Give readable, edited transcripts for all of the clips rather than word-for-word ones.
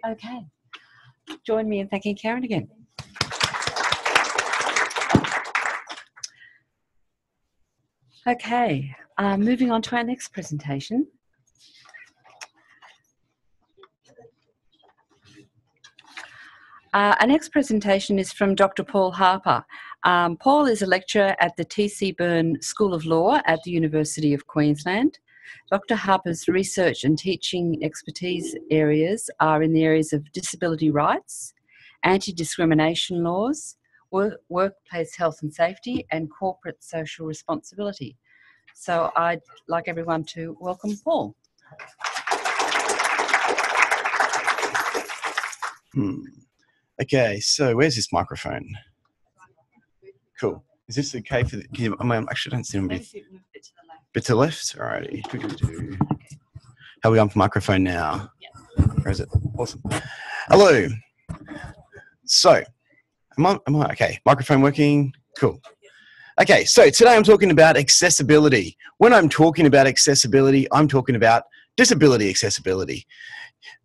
Okay. Join me in thanking Karen again. Okay, moving on to our next presentation. Our next presentation is from Dr. Paul Harpur. Paul is a lecturer at the TC Beirne School of Law at the University of Queensland. Dr. Harpur's research and teaching expertise areas are in the areas of disability rights, anti-discrimination laws, workplace health and safety, and corporate social responsibility. So I'd like everyone to welcome Paul. Okay, so where's this microphone? Cool. Is this okay for the, I actually don't see them. Bit to the left? Alrighty. How are we on for microphone now? Yeah. Where is it? Awesome. Hello. So, am I okay? Microphone working? Cool. Okay, so today I'm talking about accessibility. When I'm talking about accessibility, I'm talking about disability accessibility.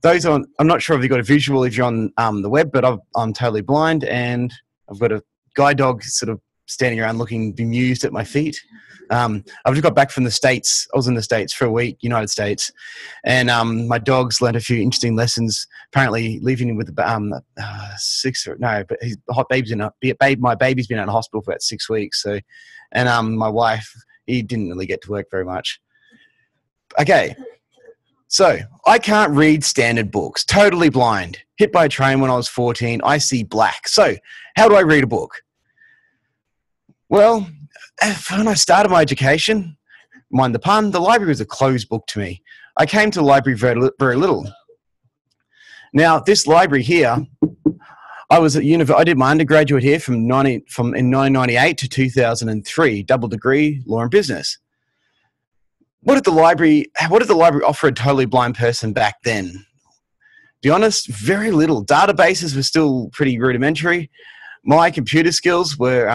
I'm not sure if you've got a visual if you're on the web, but I'm totally blind and I've got a guide dog sort of standing around looking bemused at my feet. I've just got back from the States. I was in the States for a week, United States, and my dog's learned a few interesting lessons. Apparently, leaving with but my baby's been out of hospital for about 6 weeks. So, and my wife, he didn't really get to work very much. Okay, so I can't read standard books. Totally blind. Hit by a train when I was 14. I see black. So, how do I read a book? Well, when I started my education, mind the pun, the library was a closed book to me. I came to the library very little. Now, this library here, I was at I did my undergraduate here from 1998 to 2003, double degree, law and business. What did the library offer a totally blind person back then? To be honest, very little. Databases were still pretty rudimentary. My computer skills were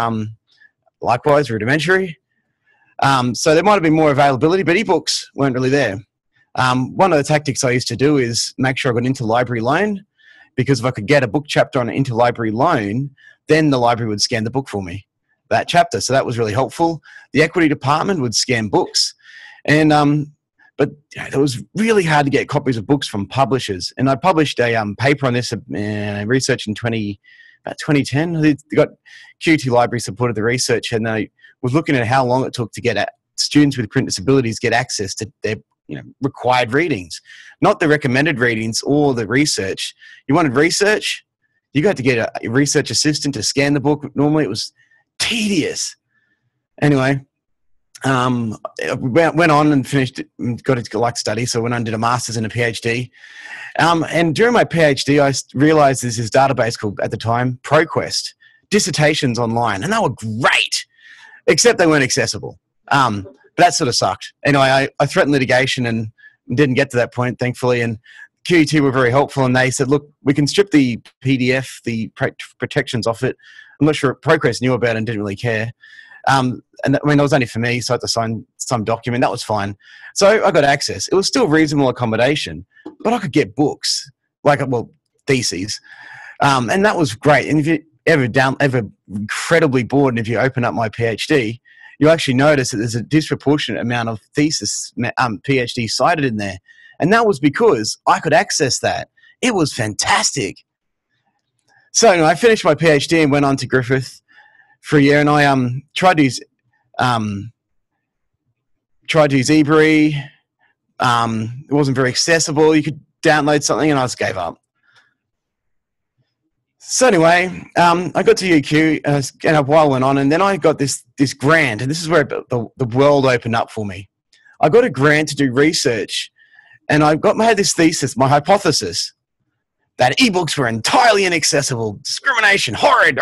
likewise rudimentary. So there might have been more availability, but ebooks weren't really there. One of the tactics I used to do is make sure I got an interlibrary loan, because if I could get a book chapter on an interlibrary loan, then the library would scan the book for me, that chapter. So that was really helpful. The equity department would scan books. And but it was really hard to get copies of books from publishers. And I published a paper on this research in about 2010. They got QT Library supported the research, and they was looking at how long it took to get students with print disabilities get access to their required readings, not the recommended readings or the research. You wanted research, you got to get a research assistant to scan the book. Normally it was tedious. Anyway, went on and finished, got into like study, so I went on and did a master's and a PhD. And during my PhD, I realized there's this database called, at the time, ProQuest, dissertations online, and they were great, except they weren't accessible. But that sort of sucked. Anyway, I threatened litigation and didn't get to that point, thankfully, and QET were very helpful, and they said, look, we can strip the PDF, the protections off it. I'm not sure ProQuest knew about it and didn't really care. And I mean, it was only for me, so I had to sign some document. That was fine. So I got access. It was still reasonable accommodation, but I could get books, theses. And that was great. And if you ever incredibly bored, and if you open up my PhD, you actually notice that there's a disproportionate amount of thesis PhD cited in there. And that was because I could access that. It was fantastic. So anyway, I finished my PhD and went on to Griffith for a year, and I tried to use eBury. It wasn't very accessible. You could download something, and I just gave up. So anyway, I got to UQ, and a while went on, and then I got this grant, and this is where the world opened up for me. I got a grant to do research, and I had this thesis, my hypothesis, that ebooks were entirely inaccessible, discrimination, horrid.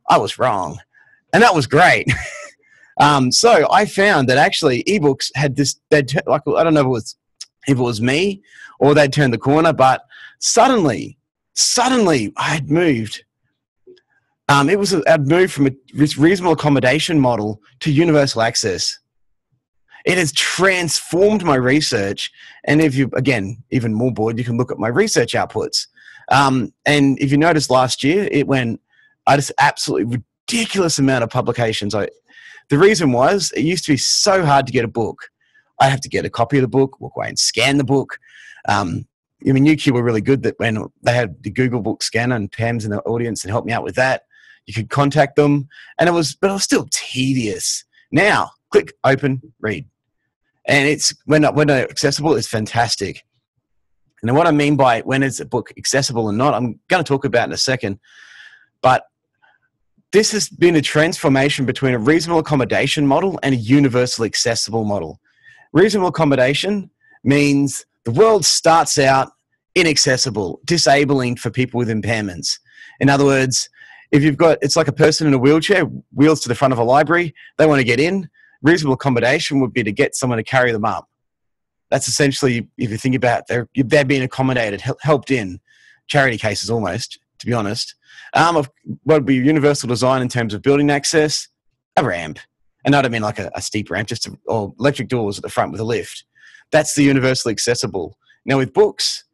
I was wrong, and that was great. So I found that actually ebooks had this. I don't know if it was me or they'd turned the corner, but suddenly I had moved. I'd moved from this reasonable accommodation model to universal access. It has transformed my research. And if you, again, even more bored, you can look at my research outputs. And if you noticed last year, I just absolutely ridiculous amount of publications. The reason was it used to be so hard to get a book. I have to get a copy of the book, walk away and scan the book. UQ were really good that when they had the Google Book Scanner, and Pam's in the audience and helped me out with that. You could contact them, but it was still tedious. Now, click, open, read. And when they're accessible, it's fantastic. And what I mean by when is a book accessible or not, I'm going to talk about in a second. But this has been a transformation between a reasonable accommodation model and a universally accessible model. Reasonable accommodation means the world starts out inaccessible, disabling for people with impairments. In other words, it's like a person in a wheelchair, wheels to the front of a library, they want to get in. Reasonable accommodation would be to get someone to carry them up. That's essentially, if you think about it, they're being accommodated, helped in. Charity cases almost, to be honest. What would be universal design in terms of building access? A ramp. And I don't mean like a steep ramp, or electric doors at the front with a lift. That's the universally accessible. Now with books,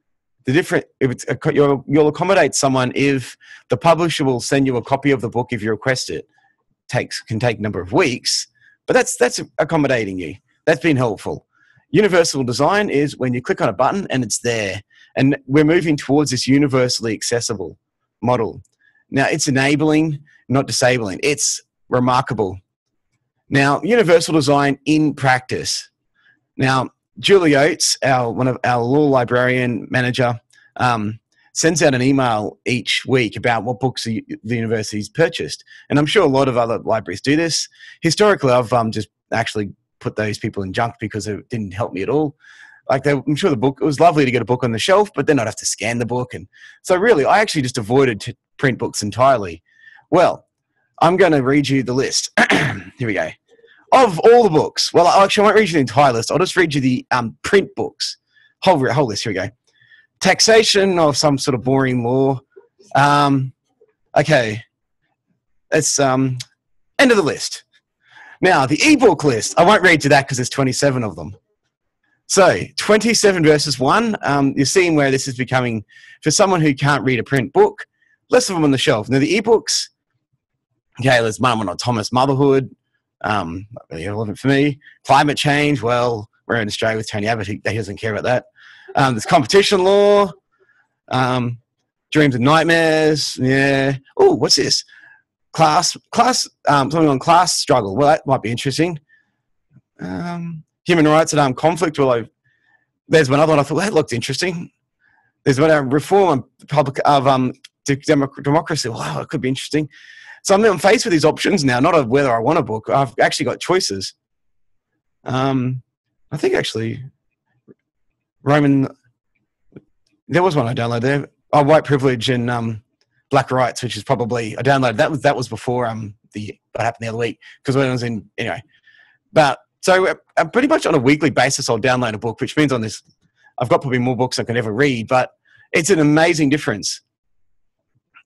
you'll accommodate someone if the publisher will send you a copy of the book if you request it. Can take a number of weeks, but that's accommodating you. That's been helpful. Universal design is when you click on a button and it's there. And we're moving towards this universally accessible model. Now, it's enabling, not disabling. It's remarkable. Now, universal design in practice. Now, Julie Oates, one of our law librarian manager, sends out an email each week about what books the university's purchased. And I'm sure a lot of other libraries do this. Historically, I've just actually put those people in junk because it didn't help me at all. I'm sure it was lovely to get a book on the shelf, but then I'd have to scan the book. And so really, I actually just avoided print books entirely. Well, I'm going to read you the list. Here we go. Of all the books, well, actually, I won't read you the entire list. I'll just read you the print books. Whole list, here we go. Taxation of some sort of boring law. Okay. It's end of the list. Now, the ebook list. I won't read you that because there's 27 of them. So, 27 versus 1. You're seeing where this is becoming, for someone who can't read a print book, less of them on the shelf. Now, the ebooks, okay, there's one on autonomous motherhood. Not really relevant for me. Climate change, well, we're in Australia with Tony Abbott. He doesn't care about that. There's competition law. Dreams and nightmares. Yeah. Oh, what's this? Something on class struggle. Well, that might be interesting. Human rights and armed conflict. Well, there's one other one I thought that looked interesting. There's one reform of democracy. Wow, it could be interesting. So I'm faced with these options now, not of whether I want a book. I've actually got choices. I think actually Roman. There was one I downloaded there. Oh, white privilege and black rights, which is probably I downloaded that was before what happened the other week because when I was in anyway. But so pretty much on a weekly basis, I'll download a book, which means on this I've got probably more books I can ever read. But it's an amazing difference.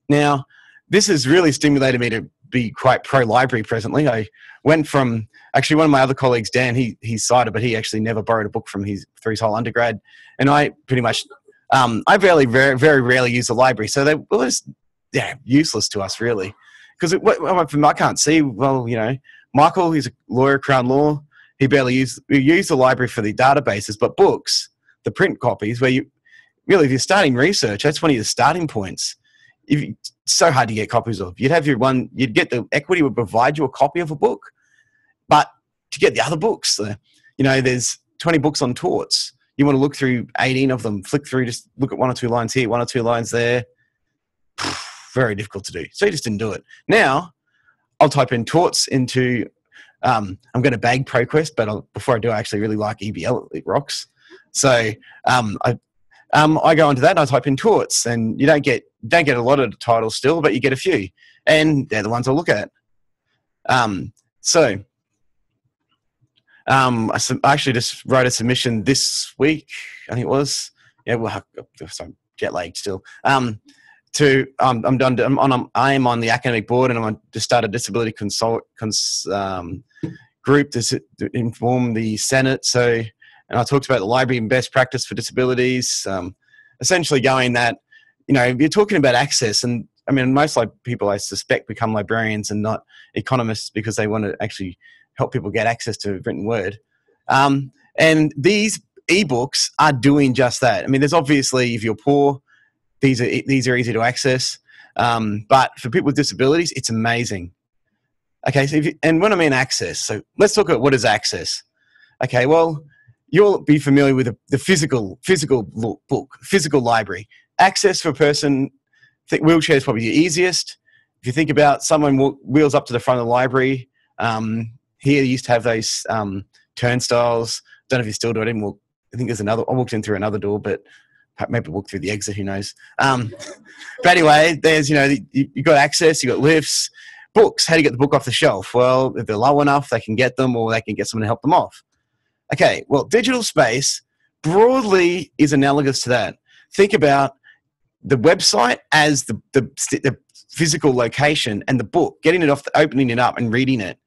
Now, this has really stimulated me to be quite pro-library presently. I went from, actually one of my other colleagues, Dan, he's cited, but he actually never borrowed a book through his whole undergrad. And I pretty much, I very, very rarely use the library. So they were just useless to us, really. Because I can't see, well, Michael, he's a lawyer, Crown Law. We use the library for the databases, but books, the print copies, where if you're starting research, that's one of your starting points. It's so hard to get copies of. You'd get the Equity would provide you a copy of a book, but to get the other books, there's 20 books on torts. You want to look through 18 of them, flick through, just look at one or two lines here, one or two lines there. Very difficult to do. So you just didn't do it. Now, I'll type in torts into, I'm going to bag ProQuest, but before I do, I actually really like EBL. It rocks. So I go into that and I type in torts, and you don't get a lot of titles still, but you get a few, and they're the ones I'll look at. I actually just wrote a submission this week. I think it was. Yeah, well, I'm jet lagged still. I am on the academic board, and I'm just started disability group to inform the Senate. So, and I talked about the library and best practice for disabilities, essentially going that, you know, you're talking about access, and I mean, most people I suspect become librarians and not economists because they want to actually help people get access to written word. And these ebooks are doing just that. I mean, there's obviously, if you're poor, these are easy to access. But for people with disabilities, it's amazing. Okay, so and when I mean access, so let's talk about what is access. Okay, well, you'll be familiar with the physical book, physical library. Access for a person, I think wheelchair is probably the easiest. If you think about someone wheels up to the front of the library, here you used to have those turnstiles. Don't know if you still do it. I think there's another. I walked in through another door, but maybe walked through the exit. Who knows? But anyway, there's, you know, you got access. You got lifts. Books. How do you get the book off the shelf? Well, if they're low enough, they can get them, or they can get someone to help them off. Okay. Well, digital space broadly is analogous to that. Think about the website as the physical location, and the book, getting it off, opening it up and reading it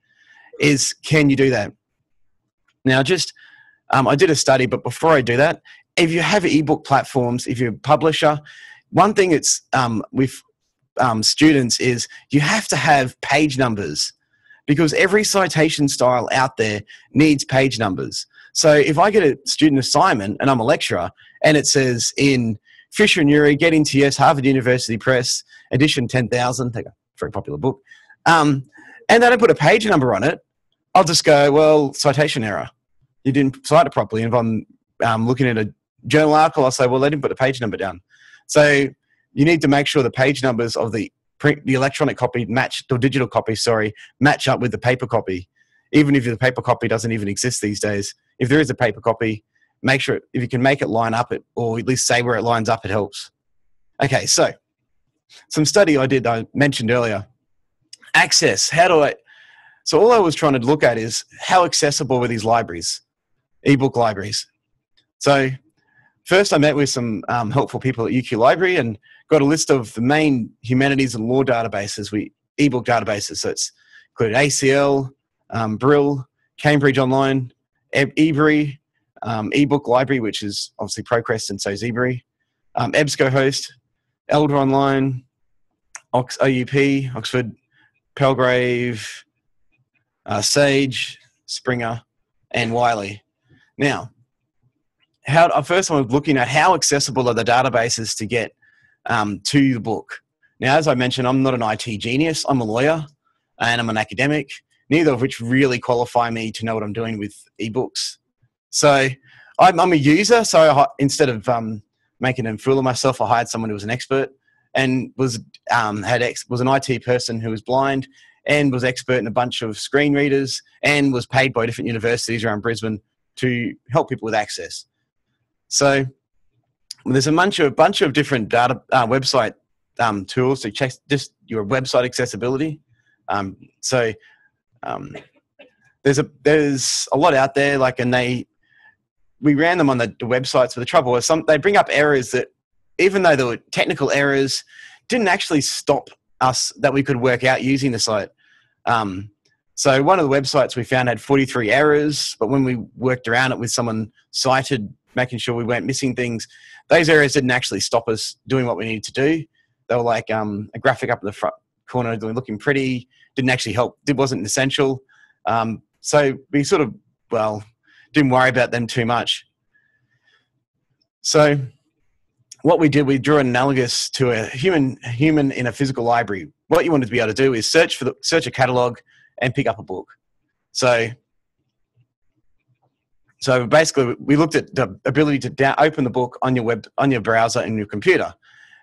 is, can you do that? Now, just, I did a study, but before I do that, if you have ebook platforms, if you're a publisher, one thing it's with students is you have to have page numbers, because every citation style out there needs page numbers. So if I get a student assignment and I'm a lecturer and it says in Fisher and Urey, Getting to Yes, Harvard University Press, edition 10,000, a very popular book, and they don't put a page number on it, I'll just go, well, citation error. You didn't cite it properly. And if I'm looking at a journal article, I'll say, well, they didn't put a page number down. So you need to make sure the page numbers of the electronic copy or digital copy, match up with the paper copy. Even if the paper copy doesn't even exist these days. If there is a paper copy, make sure, if you can make it line up, or at least say where it lines up, it helps. Okay, so some study I mentioned earlier. Access, so all I was trying to look at is how accessible were these libraries, ebook libraries. So first I met with some helpful people at UQ Library and got a list of the main humanities and law databases, ebook databases. So it's included ACL, Brill, Cambridge Online, eBury, ebook library, which is obviously Procrest and so is eBury, EBSCOhost, Elder Online, OUP, Oxford, Palgrave, Sage, Springer, and Wiley. Now, first I was looking at how accessible are the databases to get to the book. Now, as I mentioned, I'm not an IT genius. I'm a lawyer and I'm an academic, neither of which really qualify me to know what I'm doing with ebooks. So I'm a user. So instead of making a fool of myself, I hired someone who was an expert and was an IT person who was blind and was expert in a bunch of screen readers and was paid by different universities around Brisbane to help people with access. So there's a bunch of different data website tools to check just your website accessibility. There's a lot out there, and we ran them on the websites, but the trouble was they bring up errors that, even though there were technical errors, didn't actually stop us that we could work out using the site. So one of the websites we found had 43 errors, but when we worked around it with someone cited, making sure we weren't missing things, those errors didn't actually stop us doing what we needed to do. They were like a graphic up in the front corner looking pretty, didn't actually help. It wasn't essential. So we sort of, didn't worry about them too much. So what we did, we drew an analogous to a human in a physical library. What you wanted to be able to do is search a catalog and pick up a book. So basically, we looked at the ability to open the book on your browser and your computer.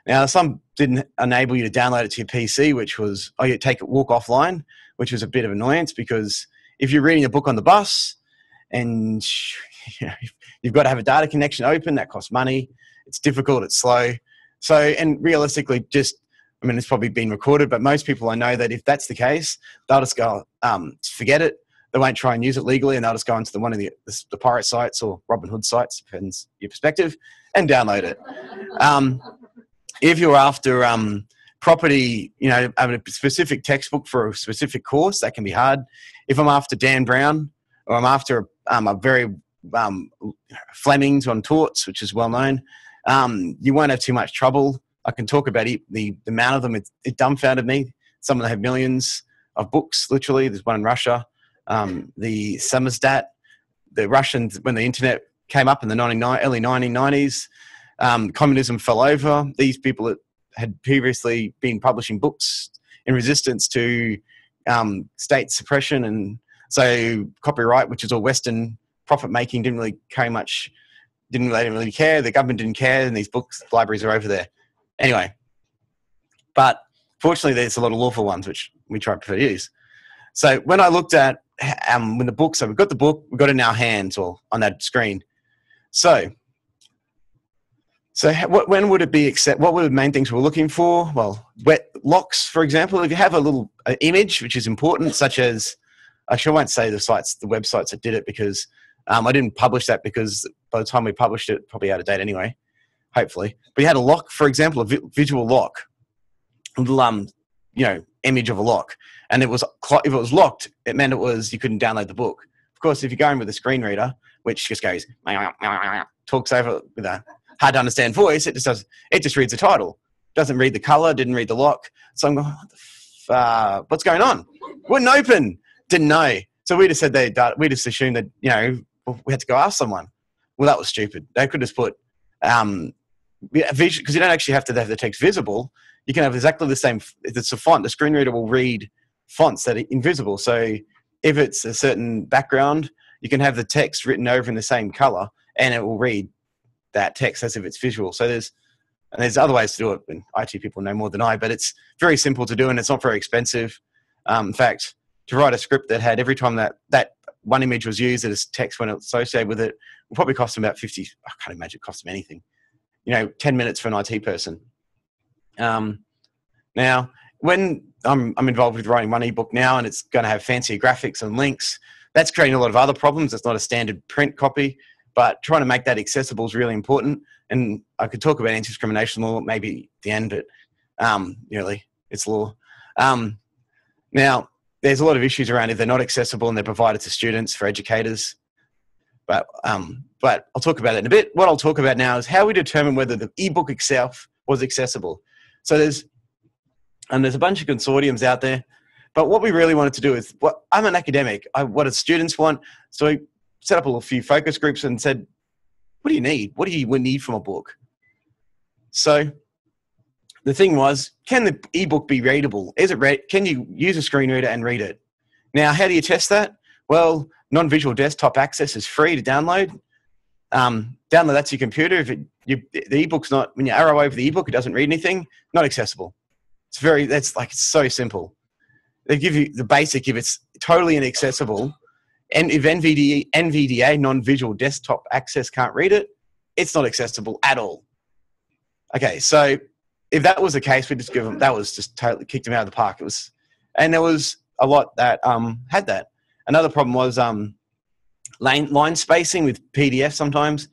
Now, some didn't enable you to download it to your PC, which was, you walk offline, which was a bit of annoyance, because if you're reading a book on the bus and you've got to have a data connection open, that costs money. It's difficult, it's slow. So, and realistically, it's probably been recorded, but most people I know that if that's the case, they'll just go, forget it. They won't try and use it legally, and they'll just go into one of the pirate sites or Robin Hood sites, depends your perspective, and download it. If you're after property, you know, a specific textbook for a specific course, that can be hard. If I'm after Dan Brown, or I'm after a very Fleming's on torts, which is well known, you won't have too much trouble. I can talk about it. The amount of them, it dumbfounded me. Some of them have millions of books, literally. There's one in Russia. The Samizdat, the Russians, when the internet came up in the early 1990s, communism fell over. These people that had previously been publishing books in resistance to state suppression, and so copyright, which is all Western profit making, didn't really care much. They didn't really care. The government didn't care, and these books libraries are over there. Anyway, but fortunately, there's a lot of lawful ones which we try to prefer to use. So when I looked at when the book, so we've got the book, we've got it in our hands or on that screen. So when would it be accept? What were the main things we're looking for? Well, wet locks, for example. If you have a little image, which is important, such as, actually I won't say the websites that did it, because I didn't publish that, because by the time we published it, probably out of date anyway, hopefully. But you had a lock, for example, a visual lock, a little, you know, image of a lock. And if it was locked, it meant you couldn't download the book. Of course, if you're going with a screen reader, which just goes, talks over with a hard to understand voice, it just reads the title. Doesn't read the color, didn't read the lock. So I'm going, what's going on? Wouldn't open. Didn't know. So we just said we just assumed that, you know, we had to go ask someone. Well, that was stupid. They could just put because you don't actually have to have the text visible. You can have exactly the same. If it's a font, the screen reader will read fonts that are invisible. So if it's a certain background, you can have the text written over in the same color, and it will read that text as if it's visual. So there's other ways to do it, and IT people know more than I, but it's very simple to do, and it's not very expensive. In fact, to write a script that had every time that one image was used as text when it's associated with it, will probably cost them about 50. I can't imagine it cost them anything. You know, 10 minutes for an IT person. Now, when I'm involved with writing one ebook now, and it's going to have fancier graphics and links, that's creating a lot of other problems. It's not a standard print copy, but trying to make that accessible is really important. And I could talk about anti-discrimination law maybe at the end, but really, it's law. Now, there's a lot of issues around if they're not accessible and they're provided to students for educators. But I'll talk about it in a bit. What I'll talk about now is how we determine whether the ebook itself was accessible. So there's a bunch of consortiums out there, but what we really wanted to do is, I'm an academic. What do students want? So we set up a few focus groups and said, what do you need? What do you need from a book? So the thing was, can the ebook be readable? Can you use a screen reader and read it? Now, how do you test that? Well, non-visual desktop access is free to download. Download that to your computer. If the ebook's not, when you arrow over the ebook, it doesn't read anything, not accessible. It's so simple. They give you the basic if it's totally inaccessible, and if NVDA, non-visual desktop access, can't read it, it's not accessible at all. Okay, so if that was the case, we just give them, that was just totally kicked them out of the park. And there was a lot that had that. Another problem was line spacing with PDF sometimes,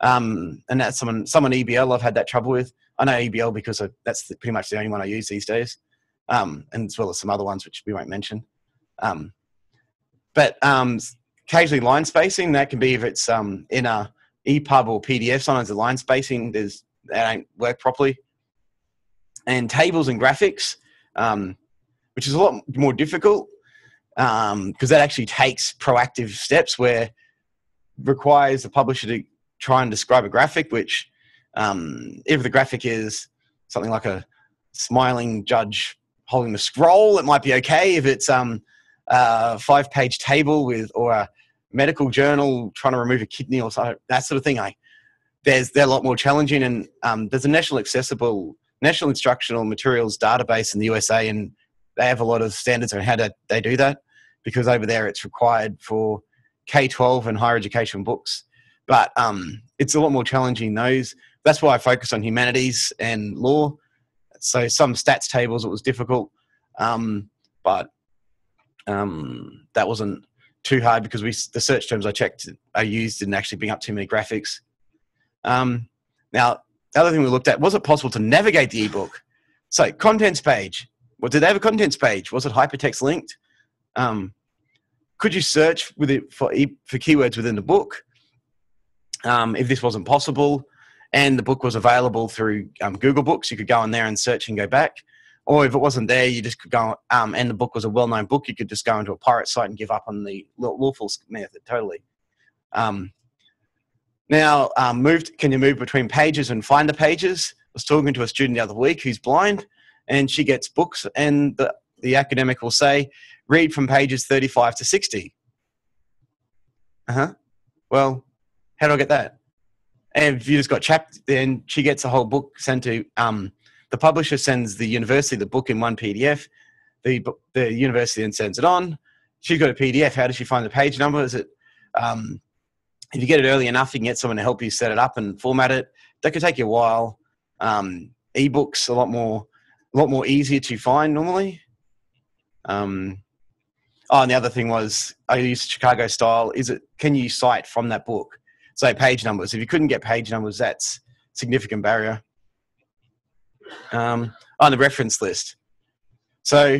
and that's someone EBL I've had that trouble with. I know EBL because that's pretty much the only one I use these days, and as well as some other ones which we won't mention. But occasionally line spacing, that can be if it's in a EPUB or PDF. Sometimes the line spacing they don't work properly. And tables and graphics, which is a lot more difficult because that actually takes proactive steps where requires the publisher to try and describe a graphic, which if the graphic is something like a smiling judge holding the scroll, it might be okay. If it's a 5-page table or a medical journal trying to remove a kidney or something, that sort of thing, they're a lot more challenging. And there's a National Instructional Materials database in the USA, and they have a lot of standards on how they do that, because over there it's required for K-12 and higher education books. But it's a lot more challenging those. That's why I focus on humanities and law. So some stats tables, it was difficult, but that wasn't too hard because the search terms I used didn't actually bring up too many graphics. Now, the other thing we looked at, was it possible to navigate the ebook? So contents page. Well, did they have a contents page? Was it hypertext linked? Could you search with it for keywords within the book? If this wasn't possible and the book was available through Google Books, you could go in there and search and go back. Or if it wasn't there, you just could go, and the book was a well-known book, you could just go into a pirate site and give up on the lawful method totally. Can you move between pages and find the pages? I was talking to a student the other week who's blind, and she gets books, and the academic will say, read from pages 35 to 60. Well, how do I get that? And if you just got chapter, then she gets the whole book sent to, the publisher sends the university the book in one PDF. The university then sends it on. She's got a PDF. How does she find the page number? Is it, if you get it early enough, you can get someone to help you set it up and format it. That could take you a while. Ebooks a lot more easier to find normally. And the other thing was, I used Chicago style. Can you cite from that book? So page numbers. If you couldn't get page numbers, that's a significant barrier. On the reference list. So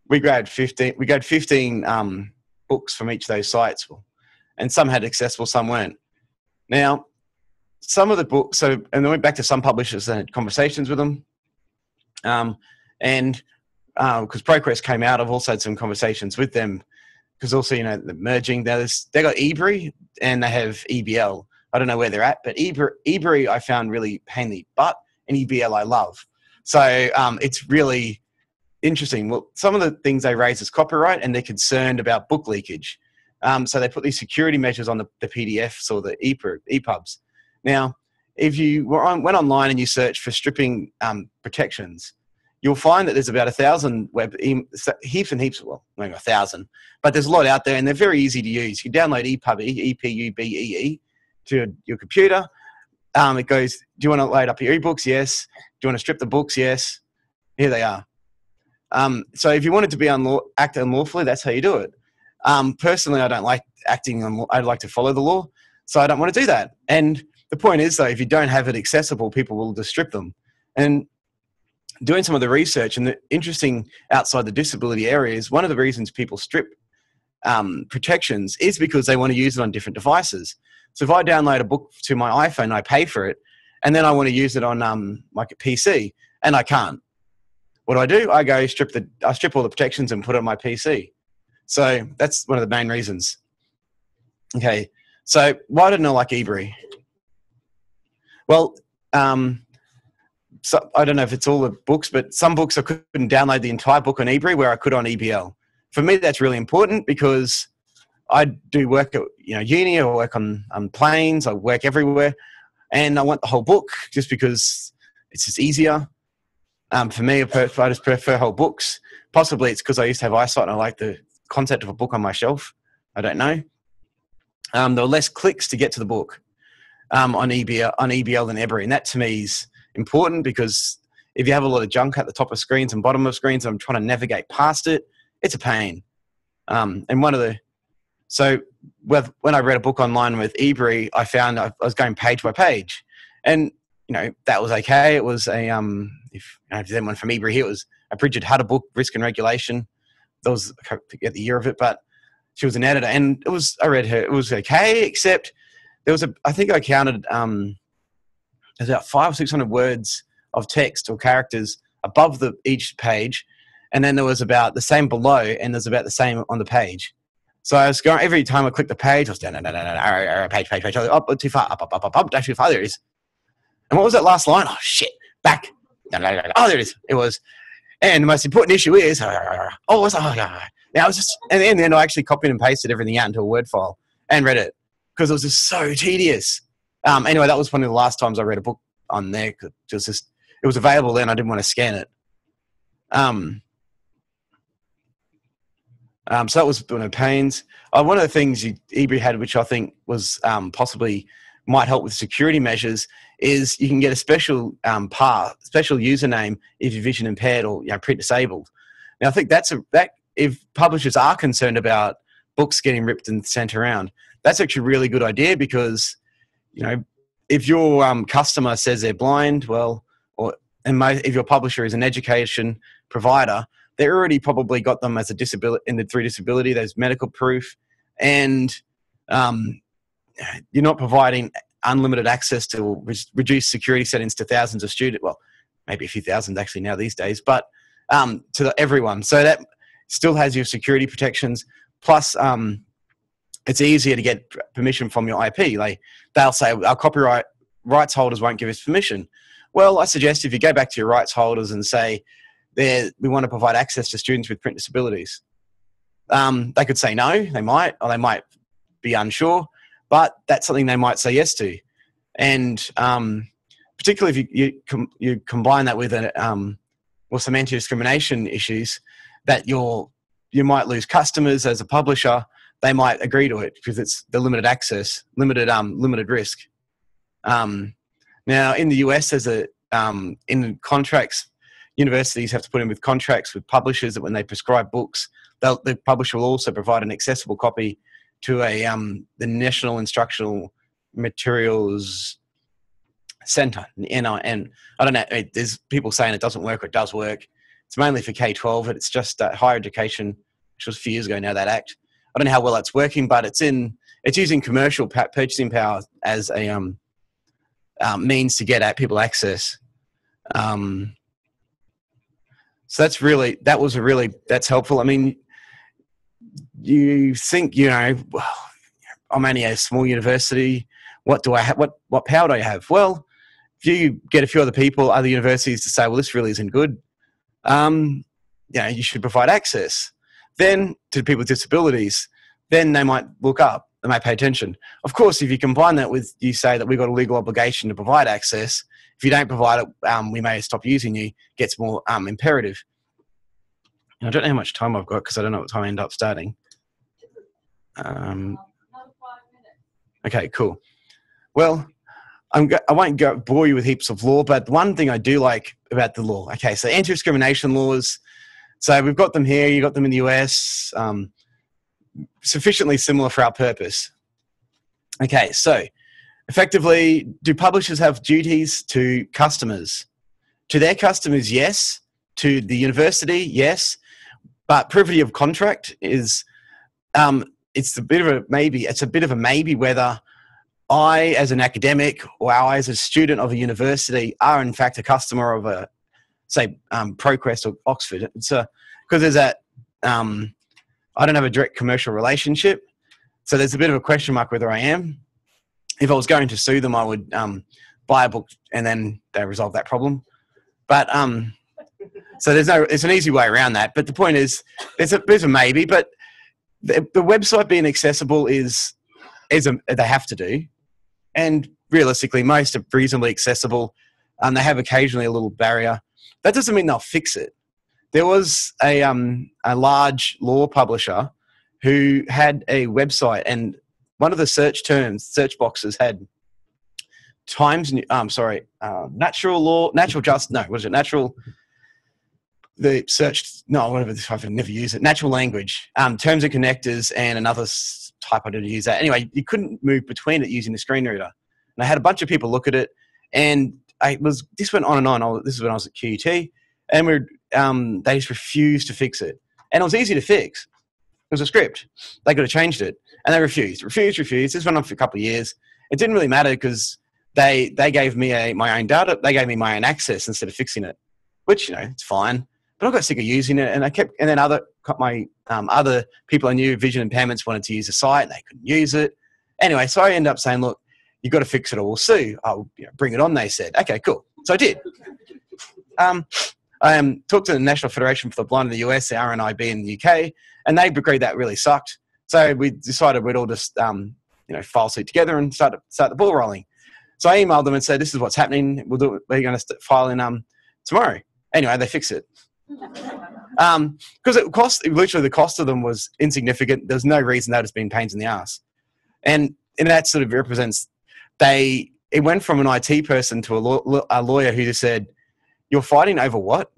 we grabbed 15 books from each of those sites, and some had accessible, some weren't. Now, some of the books, and I went back to some publishers and had conversations with them. And because ProQuest came out, I've also had some conversations with them, because also, the merging, they got eBury and they have EBL. I don't know where they're at, but eBury I found really pain in the butt, and EBL I love. So it's really interesting. Well, some of the things they raise is copyright, and they're concerned about book leakage. So they put these security measures on the PDFs or the EPUBs. Now, if you went online and you search for stripping protections, you'll find that there's about 1,000 heaps and heaps, well, maybe 1,000, but there's a lot out there, and they're very easy to use. You can download EPUB, EPUBEE, to your computer. It goes, do you want to load up your ebooks? Yes. Do you want to strip the books? Yes. Here they are. So if you wanted to be act unlawfully, that's how you do it. Personally, I don't like acting I'd like to follow the law, so I don't want to do that. And the point is, though, if you don't have it accessible, people will just strip them. And doing some of the research, and the interesting outside the disability areas, one of the reasons people strip protections is because they want to use it on different devices. So if I download a book to my iPhone, I pay for it, and then I want to use it on like a PC, and I can't. What do? I go strip all the protections and put it on my PC. So that's one of the main reasons. Okay, so why didn't I like eBury? Well, so I don't know if it's all the books, but some books I couldn't download the entire book on eBury where I could on EBL. For me, that's really important because I do work at uni, I work on planes, I work everywhere, and I want the whole book just because it's just easier. For me, I just prefer whole books. Possibly it's because I used to have eyesight and I like the concept of a book on my shelf. I don't know. There were less clicks to get to the book on EBL than eBury, and that to me is important because if you have a lot of junk at the top of screens and bottom of screens, and I'm trying to navigate past it, it's a pain. So when I read a book online with eBury, I found I was going page by page, and that was okay. It was a if there's anyone from eBury here, it was a Bridget Hutter book, Risk and Regulation. That was, I can't forget the year of it, but she was an editor, and I read her. It was okay, except there was I think I counted there's about 500 or 600 words of text or characters above each page, and then there was about the same below, and there's about the same on the page. So I was going, every time I clicked the page, I was down, page, up, too far, up, too far, there it is. And what was that last line? Oh, shit, back. Oh, there it is. It was, and the most important issue is, now I was just, and then I actually copied and pasted everything out into a Word file and read it because it was just so tedious. Anyway, that was one of the last times I read a book on there. It was available then. I didn't want to scan it. So that was one of the pains. One of the things eBury had, which I think was possibly might help with security measures, is you can get a special special username if you're vision impaired or print disabled. Now I think that if publishers are concerned about books getting ripped and sent around, that's actually a really good idea because if your customer says they're blind, well, or and if your publisher is an education provider, they already probably got them as a disability, through disability. There's medical proof, and you're not providing unlimited access to reduced security settings to thousands of students. Well, maybe a few thousand actually now these days, but to everyone. So that still has your security protections. Plus, it's easier to get permission from your IP. They'll say our copyright rights holders won't give us permission. Well, I suggest if you go back to your rights holders and say, we want to provide access to students with print disabilities. They could say no, they might, or they might be unsure, but that's something they might say yes to. And particularly if you combine that with some anti-discrimination issues, that you might lose customers as a publisher. They might agree to it because it's the limited access, limited risk. Now, in the US, there's in contracts, universities have to put in with contracts with publishers that when they prescribe books, the publisher will also provide an accessible copy to the National Instructional Materials Centre. And I don't know, there's people saying it doesn't work or it does work. It's mainly for K-12. It's just higher education, which was a few years ago now, that act. I don't know how well that's working, but it's using commercial purchasing power as a means to get at people access. So that's helpful. I mean, you think, well, I'm only a small university. What do I have? What power do I have? Well, if you get a few other universities to say, well, this really isn't good, you should provide access. Then to people with disabilities, then they might look up, they might pay attention. Of course, if you combine that with, you say that we've got a legal obligation to provide access, if you don't provide it, we may stop using you, gets more imperative. And I don't know how much time I've got because I don't know what time I end up starting. Okay, cool. Well, I won't bore you with heaps of law, but one thing I do like about the law. Okay, so anti-discrimination laws. So we've got them here, you got them in the US, sufficiently similar for our purpose. Okay, so effectively, do publishers have duties to customers? To their customers, yes. To the university, yes. But privity of contract is, it's a bit of a maybe. It's a bit of a maybe whether I, as an academic, or I, as a student of a university, are in fact a customer of a, say, ProQuest or Oxford. It's because there's that. I don't have a direct commercial relationship, so there's a bit of a question mark whether I am. If I was going to sue them, I would buy a book and then they resolve that problem. But so it's an easy way around that. But the point is, there's a maybe. But the website being accessible is they have to do, and realistically, most are reasonably accessible. They have occasionally a little barrier. That doesn't mean they'll fix it. There was a large law publisher who had a website, and one of the search boxes had natural language, terms and connectors, and another type I didn't use that. Anyway, you couldn't move between it using the screen reader. And I had a bunch of people look at it, and this went on and on. This is when I was at QUT, and they just refused to fix it. And it was easy to fix. It was a script. They could have changed it, and they refused. This went on for a couple of years. It didn't really matter because they gave me my own data. They gave me my own access instead of fixing it, which, it's fine. But I got sick of using it, and then other people I knew, vision impairments, wanted to use the site, and they couldn't use it. Anyway, so I ended up saying, look, you've got to fix it or we'll sue. I'll bring it on, they said. Okay, cool. So I did. I talked to the National Federation for the Blind in the US, the RNIB in the UK, and they agreed that really sucked. So we decided we'd all just file suit together and start the ball rolling. So I emailed them and said, this is what's happening. We're going to file in tomorrow. Anyway, they fixed it. Because the cost of them was insignificant. There's no reason that has been pains in the ass. And that sort of represents, it went from an IT person to a lawyer who just said, you're fighting over what?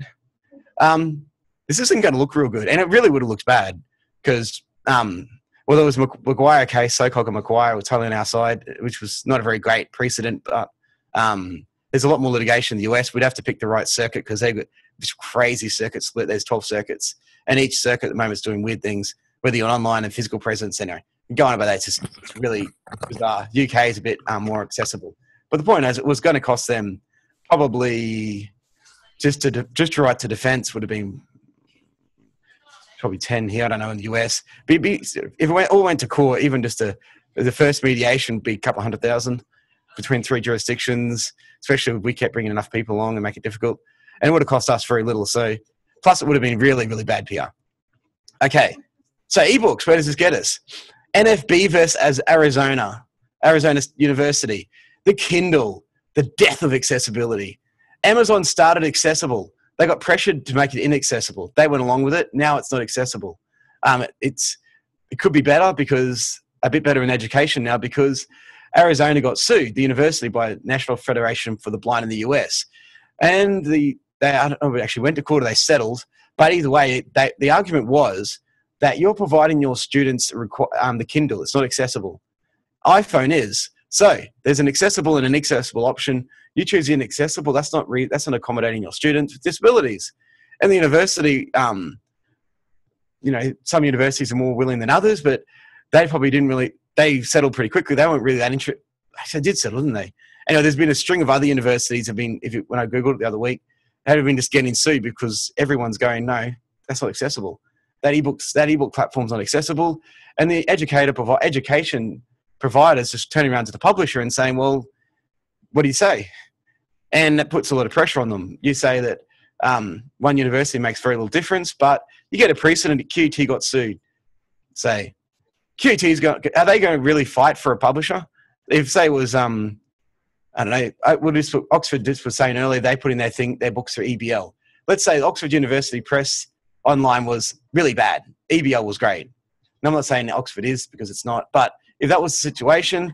This isn't going to look real good. And it really would have looked bad because, there was Maguire case, so-called Maguire was totally on our side, which was not a very great precedent, but there's a lot more litigation in the US. We'd have to pick the right circuit because they've got this crazy circuit split. There's 12 circuits, and each circuit at the moment is doing weird things, whether you're online and physical presence. Anyway, going about that, it's really bizarre. UK is a bit more accessible. But the point is, it was going to cost them probably just to write to defense would have been probably 10 here. I don't know in the US. But if it all went to court, even just the first mediation would be a couple $100,000 between 3 jurisdictions, especially if we kept bringing enough people along and make it difficult. And it would have cost us very little. So, plus it would have been really, really bad PR. Okay, so ebooks, where does this get us? NFB versus Arizona University, the Kindle, the death of accessibility. Amazon started accessible. They got pressured to make it inaccessible. They went along with it. Now it's not accessible. It could be better because a bit better in education now because Arizona got sued, the university, by National Federation for the Blind in the US. And they I don't know, actually went to court or they settled. But either way, the argument was that you're providing your students the Kindle. It's not accessible. iPhone is. So there's an accessible and an inaccessible option. You choose the inaccessible. That's not accommodating your students with disabilities. And the university, some universities are more willing than others, but they probably didn't really. They settled pretty quickly. They weren't really that interested. Actually, they did settle, didn't they? Anyway, there's been a string of other universities have been. When I googled it the other week, have been just getting sued because everyone's going, no, that's not accessible. That ebook platform's not accessible, and the education providers just turning around to the publisher and saying, well, what do you say? And that puts a lot of pressure on them. You say that one university makes very little difference, but you get a precedent. QT got sued. Say, are they going to really fight for a publisher? If say it was, I don't know, Oxford just was saying earlier, they put in their books for EBL. Let's say Oxford University Press online was really bad. EBL was great. And I'm not saying Oxford is because it's not, but if that was the situation,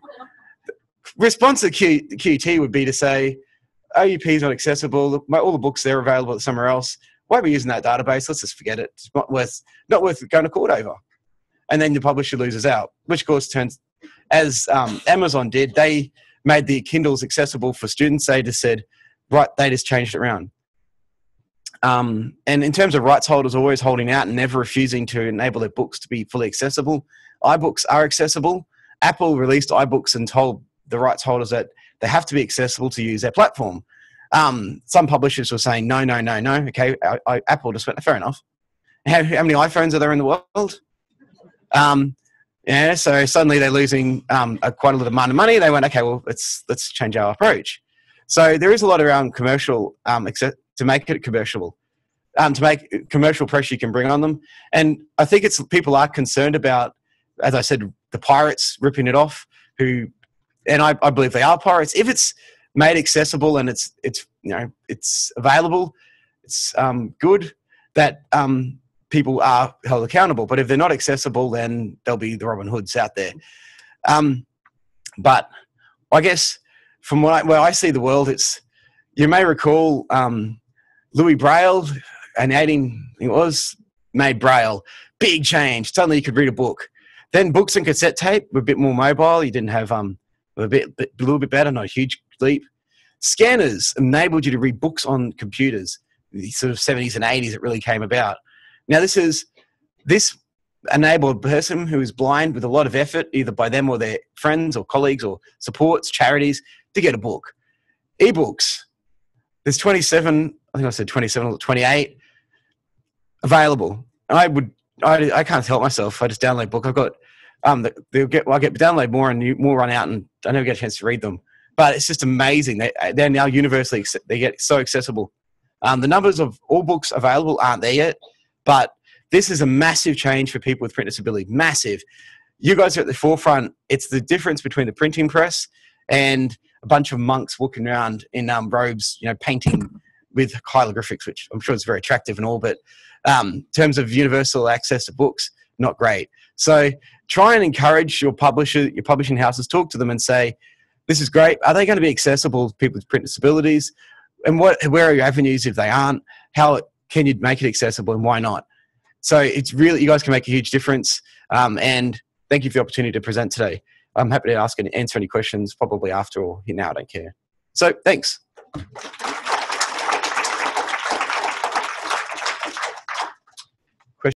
response to QT would be to say, OUP is not accessible. All the books there are available somewhere else. Why are we using that database? Let's just forget it. It's not worth going to court over. And then the publisher loses out, which of course turns, as Amazon did, they made the Kindles accessible for students. They just said, right, they just changed it around. And in terms of rights holders always holding out and never refusing to enable their books to be fully accessible, iBooks are accessible. Apple released iBooks and told the rights holders that they have to be accessible to use their platform. Some publishers were saying, no. Okay, Apple just went, fair enough. How many iPhones are there in the world? So suddenly they're losing quite a lot of money. They went, okay, well, let's change our approach. So there is a lot around commercial, to make it commercial, to make commercial pressure you can bring on them. And I think people are concerned about, as I said, the pirates ripping it off, and I believe they are pirates. If it's made accessible and it's available, it's good that people are held accountable. But if they're not accessible, then there'll be the Robin Hoods out there. But I guess from where I see the world, you may recall Louis Braille, made Braille. Big change. Suddenly you could read a book. Then books and cassette tape were a bit more mobile. You didn't have a little bit better, not a huge leap. Scanners enabled you to read books on computers. The sort of 70s and 80s it really came about. Now this enabled a person who is blind with a lot of effort, either by them or their friends or colleagues or supports, charities, to get a book. Ebooks. There's 27, I think I said 27 or 28 available. I can't help myself. I just download a book. I've got I download more and more run out, and I never get a chance to read them. But it's just amazing. They're now universally, they get so accessible. The numbers of all books available aren't there yet, but this is a massive change for people with print disability. Massive. You guys are at the forefront. It's the difference between the printing press and a bunch of monks walking around in robes, painting with hieroglyphics, which I'm sure is very attractive and all, but in terms of universal access to books, not great. So try and encourage your publishing houses, talk to them and say, this is great. Are they going to be accessible to people with print disabilities? And where are your avenues if they aren't? How can you make it accessible and why not? So it's really, you guys can make a huge difference. And thank you for the opportunity to present today. I'm happy to answer any questions probably after or now, I don't care. So thanks.